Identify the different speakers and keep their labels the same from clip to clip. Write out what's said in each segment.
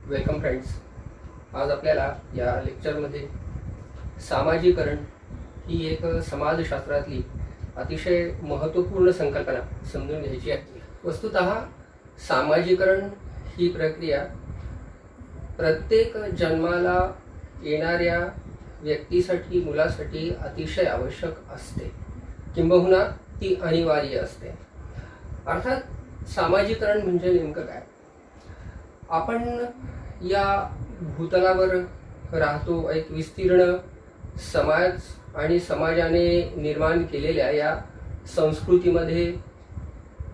Speaker 1: Welcome friends. आज आपल्याला या लेक्चरमध्ये सामाजिकरण ही एक समाजशास्त्रातली अतिशय महत्त्वपूर्ण संकल्पना समजून घ्यायची आहे. वस्तुतः सामाजिकरण ही प्रक्रिया प्रत्येक जन्माला येणाऱ्या व्यक्तीसाठी, मुलासाठी अतिशय आवश्यक असते, किंबहुना ती अनिवार्य असते. अर्थात सामाजिकरण म्हणजे नेमकं काय? आपण या भूतलावर राहतो, एक विस्तीर्ण समाज आणि समाजाने निर्माण केलेल्या या संस्कृतीमध्ये,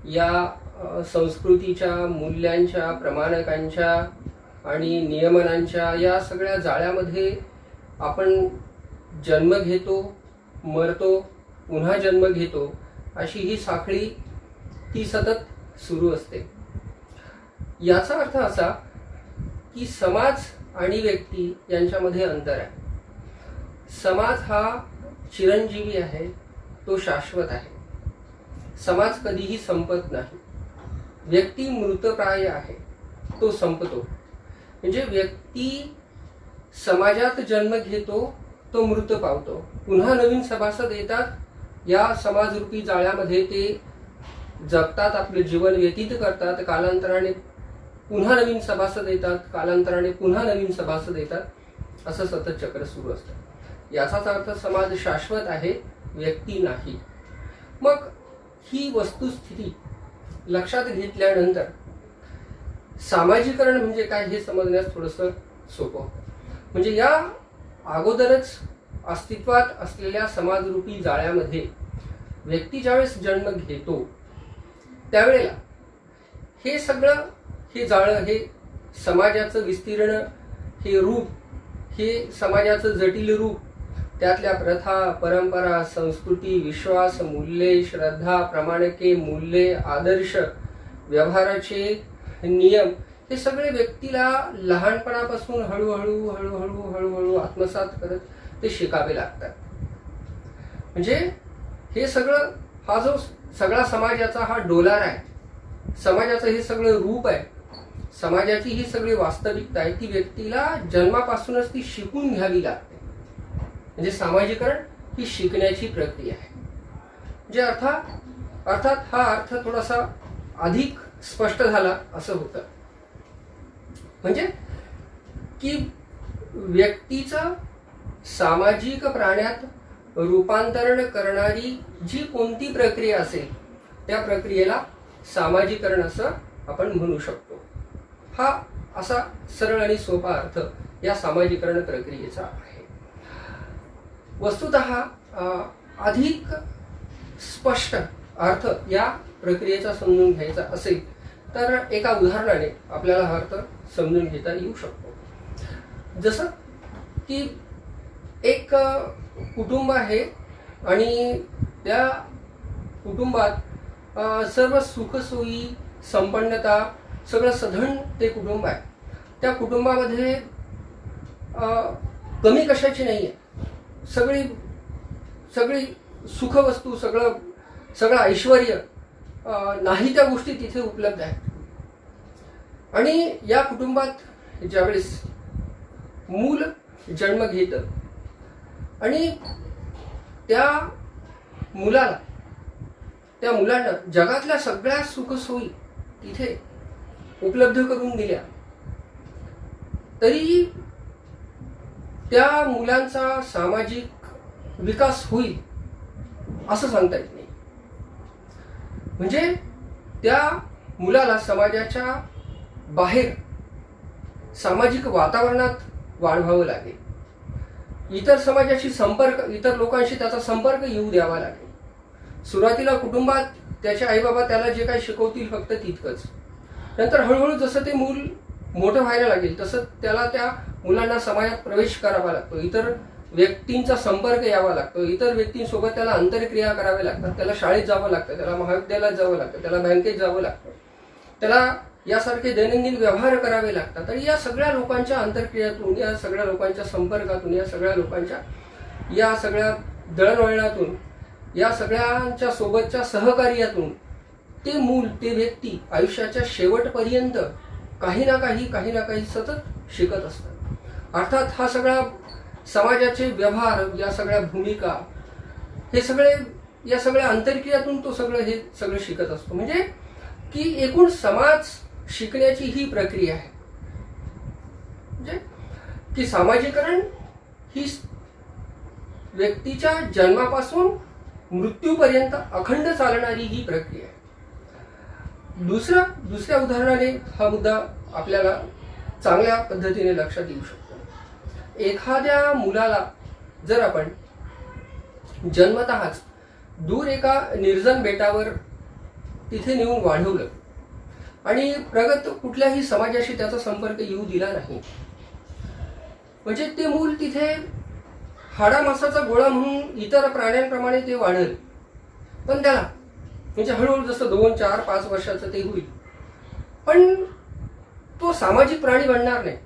Speaker 1: या संस्कृतीच्या मूल्यांच्या, प्रमाणकांच्या आणि नियमनांच्या या सगळ्या जाळ्यामध्ये आपण जन्म घेतो, मरतो, पुन्हा जन्म घेतो, अशी ही साखळी ती सतत सुरू असते. याचा अर्थ असा की समाज आणि व्यक्ती यांच्यामध्ये अंतर आहे. समाज हा चिरंजीवी आहे, तो शाश्वत आहे. समाज कधीही संपत नाही. व्यक्ती मृतप्राय आहे, तो संपतो. म्हणजे व्यक्ती समाजात जन्म घेतो, तो मृत पावतो. पुन्हा नवीन सभासद येतात, या समाजरूपी जाळ्यामध्ये ते जगतात, आपले जीवन व्यतीत करतात. कालांतराने पुन्हा नवीन सभासद येतात, कालांतराने पुन्हा नवीन सभासद येतात. असं सतत चक्र सुरू असतं. याचाच अर्थ समाज शाश्वत आहे, व्यक्ती नाही. मग ही वस्तुस्थिती लक्षात घेतल्यानंतर सामाजिकरण म्हणजे काय हे समजण्यास थोडंसं सोपं. म्हणजे या अगोदरच अस्तित्वात असलेल्या समाजरूपी जाळ्यामध्ये व्यक्ती ज्यावेळेस जन्म घेतो त्यावेळेला हे सगळं, हे जाळं, हे समाजाचं विस्तीर्ण हे रूप, हे समाजाचं जटिल रूप, त्यातल्या प्रथा, परंपरा, संस्कृती, विश्वास, मूल्ये, श्रद्धा, प्रमाणके, मूल्ये, आदर्श, व्यवहाराचे नियम, हे सगळे व्यक्तीला लहानपणापासून हळूहळू हळूहळू हळूहळू आत्मसात करत ते शिकावे लागतात. म्हणजे हे सगळं, हा जो सगळा समाजाचा हा डोलार आहे, समाजाचं हे सगळं रूप आहे, समाजाची ही सगळी वास्तविकता आहे, ती व्यक्तीला जन्मापासूनच ती शिकून घ्यावी लागते. म्हणजे सामाजिकरण ही शिकण्याची प्रक्रिया आहे. म्हणजे अर्थात हा अर्थ थोडासा अधिक स्पष्ट झाला असं होतं. म्हणजे की व्यक्तीचं सामाजिक प्राण्यात रूपांतरण करणारी जी कोणती प्रक्रिया असेल त्या प्रक्रियेला सामाजिकरण असं आपण म्हणू शकतो. हा असा सरळ आणि सोपा अर्थ या सामाजिकरण प्रक्रियेचा आहे. वस्तुतः अधिक स्पष्ट अर्थ या प्रक्रियेचा समजून घ्यायचा असेल तर एका उदाहरणाने आपल्याला हा अर्थ समजून घेता येऊ शकतो. जसं की एक कुटुंब आहे आणि त्या कुटुंबात सर्व सुखसोयी, संपन्नता, सगळं सधन ते कुटुंब आहे. त्या कुटुंबामध्ये कमी कशाची नाही आहे. सगळी सुखवस्तू, सगळं ऐश्वर्य, नाही त्या गोष्टी तिथे उपलब्ध आहेत. आणि या कुटुंबात ज्यावेळेस मूल जन्म घेतं आणि त्या मुलांना जगातल्या सगळ्या सुखसोयी तिथे उपलब्ध करून दिल्या तरी त्या मुलांचा सामाजिक विकास होईल असं सांगता येत नाही. म्हणजे त्या मुलाला समाजाच्या बाहेर सामाजिक वातावरणात वाढवावं लागेल. इतर समाजाशी संपर्क, इतर लोकांशी त्याचा संपर्क येऊ द्यावा लागेल. सुरुवातीला कुटुंबात त्याचे आईबाबा त्याला जे काही शिकवतील फक्त तितकंच. नंतर हळूहळू जसं ते मूल मोठं व्हायला लागेल तसं त्याला, त्या मुलांना समाजात प्रवेश करावा लागतो, इतर व्यक्तींचा संपर्क यावा लागतो, इतर व्यक्तींसोबत त्याला आंतरक्रिया कराव्या लागतात. त्याला शाळेत जावं लागतं, त्याला महाविद्यालयात जावं लागतं, त्याला बँकेत जावं लागतं, त्याला यासारखे दैनंदिन व्यवहार करावे लागतात. आणि या सगळ्या लोकांच्या आंतरक्रियातून, या सगळ्या लोकांच्या संपर्कातून, या सगळ्या लोकांच्या या सगळ्या दळणवळणातून, या सगळ्यांच्या सोबतच्या सहकार्यातून ते मूल, ते व्यक्ती आयुष्याच्या शेवटपर्यंत काही ना काही सतत शिकत असतात. अर्थात हा सगळा समाजाचे व्यवहार, या सगळ्या भूमिका, हे सगळे, या सगळ्या आंतरक्रियातून तो हे सगळं शिकत असतो. म्हणजे की एकूण समाज शिकण्याची ही प्रक्रिया आहे. म्हणजे की सामाजिकरण ही व्यक्तीच्या जन्मापासून मृत्यूपर्यंत अखंड चालणारी ही प्रक्रिया आहे. दुसऱ्या उदाहरणाने हा मुद्दा आपल्याला चांगल्या पद्धतीने लक्षात येऊ शकतो. एखाद्या मुलाला जर आपण जन्मतःच दूर एका निर्जन बेटावर तिथे नेऊन वाढवलं आणि प्रगत कुठल्याही समाजाशी त्याचा संपर्क येऊ दिला नाही, म्हणजे ते मूल तिथे हाडामासाचा गोळा म्हणून इतर प्राण्यांप्रमाणे ते वाढेल. पण त्याला म्हणजे हळूहळू जसं 2, 4, 5 वर्षाचं ते होईल, पण तो सामाजिक प्राणी बनणार नाही.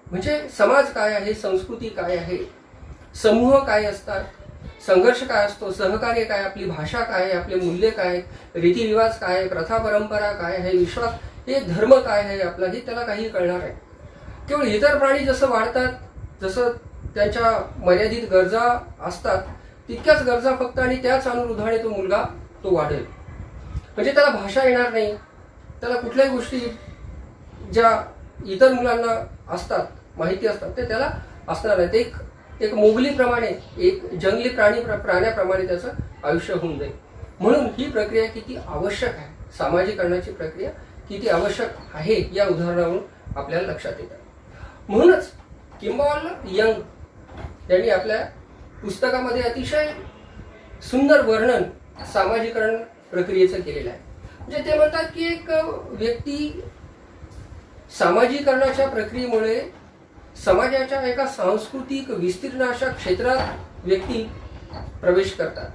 Speaker 1: म्हणजे समाज काय आहे, संस्कृती काय आहे, समूह काय असतात, संघर्ष काय असतो, सहकार्य काय, आपली भाषा काय आहे, आपले मूल्य काय, रीतिरिवाज काय, प्रथा परंपरा काय आहे, विश्वास, हे धर्म काय आहे आपला, हे त्याला काही कळणार आहे. केवळ इतर प्राणी जसं वाढतात, जसं त्यांच्या मर्यादित गरजा असतात, तितक्याच गरजा फक्त आणि त्याच अनुरोधाने तो मुलगा तो वाढेल. म्हणजे त्याला भाषा येणार नाही, त्याला कुठल्याही गोष्टी ज्या इतर मुलांना असतात, माहिती असतात, ते त्याला असणार नाही. ते एक मोगलीप्रमाणे, एक जंगली प्राण्याप्रमाणे त्याचं आयुष्य होऊन जाईल. म्हणून ही प्रक्रिया किती आवश्यक आहे, सामाजिकरणाची प्रक्रिया किती आवश्यक आहे, या उदाहरणावरून आपल्याला लक्षात येतं. म्हणूनच किंबॉल यंग यांनी आपल्या पुस्तकामध्ये अतिशय सुंदर वर्णन सामाजिकरण प्रक्रियेचं केलेलं आहे. म्हणजे ते म्हणतात की एक व्यक्ती सामाजिकरणाच्या प्रक्रियेमुळे समाजाच्या एका सांस्कृतिक विस्तीर्ण अशा क्षेत्रात व्यक्ती प्रवेश करतात.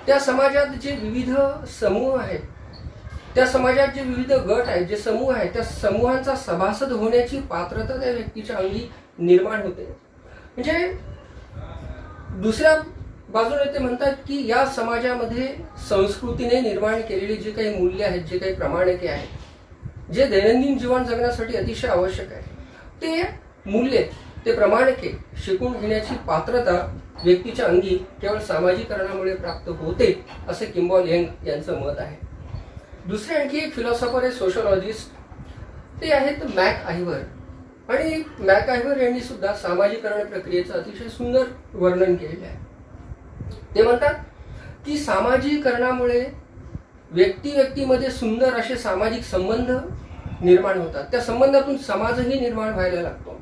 Speaker 1: त्या समाजात जे विविध समूह आहेत, त्या समाजात जे विविध गट आहेत, जे समूह आहेत, त्या समूहांचा सभासद होण्याची पात्रता त्या व्यक्तीच्या अंगी निर्माण होते. म्हणजे दुसऱ्या बाजूने ते म्हणतात की या समाजामध्ये संस्कृतीने निर्माण केलेली जी काही मूल्य आहेत, जे काही प्रमाणके आहेत, जे दैनंदिन जीवन जगण्यासाठी अतिशय आवश्यक आहे, ते मूल्य, ते प्रमाणके शिकून घेण्याची पात्रता व्यक्तीच्या अंगी केवळ सामाजिकरणामुळे प्राप्त होते, असे किंबॉल यंग यांचं मत आहे. दुसरे आणखी एक फिलॉसॉफर आहे, सोशलॉजिस्ट, ते आहेत मॅक आयव्हर. आणि मॅक आयव्हर यांनी सुद्धा सामाजिकरण प्रक्रियेचं अतिशय सुंदर वर्णन केलेलं आहे. ते म्हणतात की सामाजिकरणामुळे व्यक्तीमध्ये सुंदर असे सामाजिक संबंध निर्माण होतात. त्या संबंधातून समाजही निर्माण व्हायला लागतो.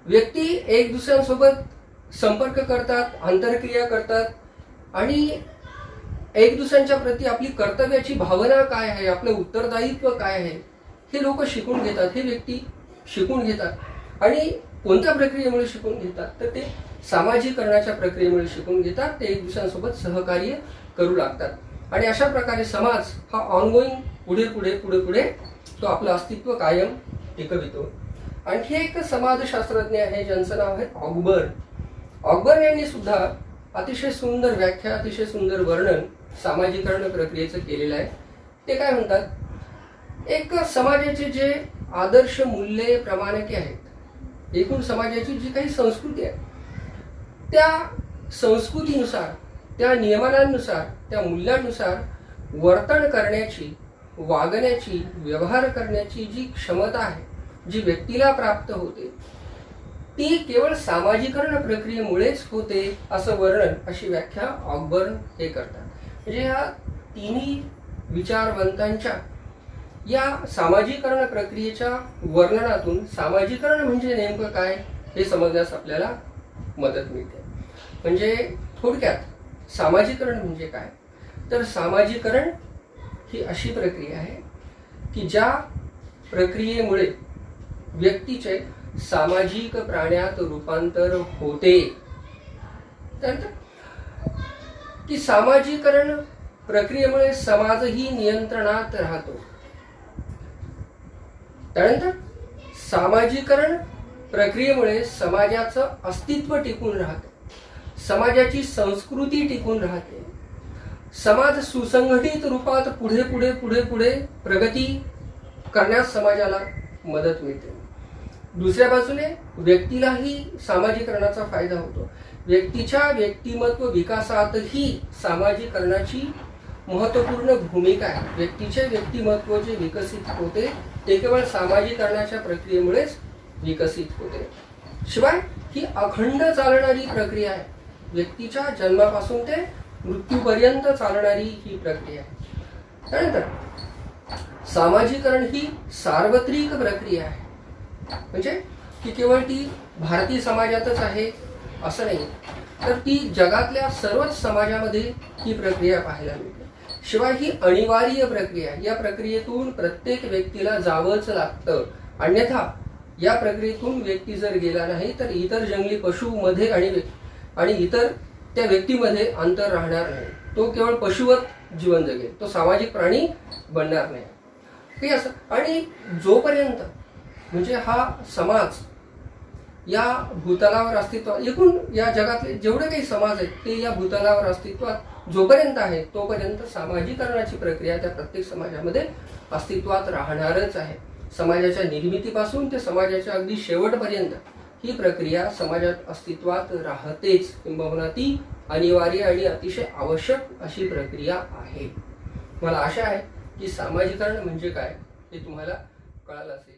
Speaker 1: व्यक्ती एक दुसऱ्यांसोबत संपर्क करतात, आंतरक्रिया करतात आणि एक दुसऱ्यांच्या प्रती आपली कर्तव्याची भावना काय आहे, आपलं उत्तरदायित्व काय आहे, हे लोक शिकून घेतात, हे व्यक्ती शिकून घेतात. आणि कोणत्या प्रक्रियेमुळे शिकून घेतात, तर ते सामाजिकरणाच्या प्रक्रियेमुळे शिकून घेतात. ते एक दुसऱ्यांसोबत सहकार्य करू लागतात आणि अशा प्रकारे समाज हा ऑनगोईंग पुढे तो आपलं अस्तित्व कायम टिकवितो. आणखी एक समाजशास्त्रज्ञ आहे ज्यांचं नाव आहे ऑगबर्न. ऑगबर्न यांनी सुद्धा अतिशय सुंदर व्याख्या, अतिशय सुंदर वर्णन सामाजिकरण प्रक्रियेचं केलेलं आहे. ते काय म्हणतात, एक समाजाचे जे आदर्श मूल्ये प्रमाणके आहेत, एकूण समाजाची जी काही संस्कृती आहे, त्या संस्कृतीनुसार, त्या नियमांनुसार, त्या मूल्यांनुसार वर्तन करण्याची, वागण्याची, व्यवहार करण्याची जी क्षमता आहे, जी व्यक्तीला प्राप्त होते, ती केवळ सामाजिकरण प्रक्रियेमुळेच होते, असं वर्णन, अशी व्याख्या ऑगबर्न हे करतात. म्हणजे या तिन्ही विचारवंतांच्या या सामाजिकरण प्रक्रियेच्या वर्णनातून सामाजिकरण म्हणजे नेमकं काय हे समजण्यास आपल्याला मदत मिळते. म्हणजे थोडक्यात सामाजिकरण म्हणजे काय, तर सामाजिकरण ही अशी प्रक्रिया आहे की ज्या प्रक्रियेमुळे व्यक्तीचे सामाजिक प्राण्यात रूपांतर होते. त्यानंतर की सामाजिकरण प्रक्रियेमुळे समाजही नियंत्रणात राहतो. त्यानंतर सामाजिकरण प्रक्रियेमुळे समाजाचं अस्तित्व टिकून राहते, समाजाची संस्कृती टिकून राहते, समाज सुसंघटित रूपात पुढे प्रगती करण्यास समाजाला मदत मिळते. दुसऱ्या बाजूने व्यक्तीलाही सामाजिकरणाचा फायदा होतो. व्यक्तीच्या व्यक्तिमत्व विकासातही सामाजिकरणाची महत्त्वपूर्ण भूमिका आहे. व्यक्तीचे व्यक्तिमत्व जे विकसित होते ते केवळ सामाजिकरणाच्या प्रक्रियेमुळेच विकसित होते. शिवाय ही अखंड चालणारी प्रक्रिया आहे. व्यक्तीच्या जन्मापासून ते मृत्यूपर्यंत चालणारी ही प्रक्रिया आहे. त्यानंतर सामाजिकरण ही सार्वत्रिक प्रक्रिया आहे. म्हणजे की केवळ ती भारतीय समाजातच आहे असं नाही, तर ती जगातल्या सर्वच समाजामध्ये ही प्रक्रिया पाहायला मिळते. शिवाय ही अनिवार्य प्रक्रिया, या प्रक्रियेतून प्रत्येक व्यक्तीला जावंच लागतं. अन्यथा या प्रक्रियेतून व्यक्ती जर गेला नाही तर इतर जंगली पशुमध्ये आणि इतर त्या व्यक्तीमध्ये अंतर राहणार नाही. तो केवळ पशुवत जीवन जगेल, तो सामाजिक प्राणी बनणार नाही. हे असं. आणि जोपर्यंत म्हणजे हा समाज या भूतलावर अस्तित्वात, एकूण या जगातले जेवढे काही समाज आहेत ते या भूतलावर अस्तित्वात जोपर्यंत आहे तोपर्यंत सामाजिकरणाची प्रक्रिया त्या प्रत्येक समाजामध्ये अस्तित्वात राहणारच आहे. समाजाच्या निर्मितीपासून ते समाजाच्या अगदी शेवटपर्यंत ही प्रक्रिया समाजात अस्तित्वात राहतेच. किंबहुना ती अनिवार्य आणि अतिशय आवश्यक अशी प्रक्रिया आहे. मला आशा आहे की सामाजिकरण म्हणजे काय हे तुम्हाला कळालं असेल.